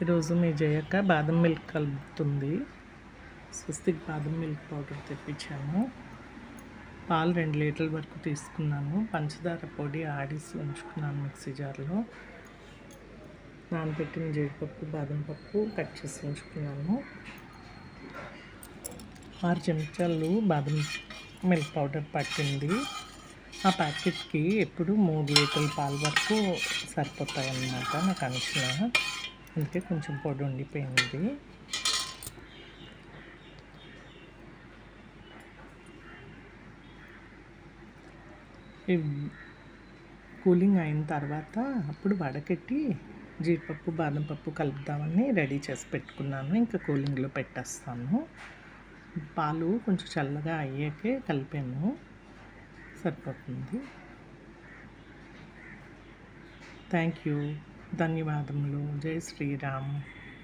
ఈరోజు మీ జయక్క బాదం మిల్క్ కలుపుతుంది. స్వస్తిక్ బాదం మిల్క్ పౌడర్ తెప్పించాను. పాలు 2 లీటర్ల వరకు తీసుకున్నాను. పంచదార పొడి ఆడిసి ఉంచుకున్నాను మిక్సీ జార్లో. నానబెట్టిన జీడిపప్పు, బాదం పప్పు కట్ చేసి ఉంచుకున్నాను. 6 చెంచాలు బాదం మిల్క్ పౌడర్ పట్టింది. ఆ ప్యాకెట్కి ఎప్పుడు 3 లీటర్ల పాలు వరకు సరిపోతాయి అన్నమాట నాకు అంచనా. అందుకే కొంచెం పొడి ఉండిపోయింది. కూలింగ్ అయిన తర్వాత అప్పుడు వడకెట్టి జీడిపప్పు, బాదం పప్పు కలుపుదామని రెడీ చేసి పెట్టుకున్నాను. ఇంకా కూలింగ్లో పెట్టేస్తాను. పాలు కొంచెం చల్లగా అయ్యాకే కలిపాను, సరిపోతుంది. థ్యాంక్ యూ, ధన్యవాదములు. జై శ్రీరామ్.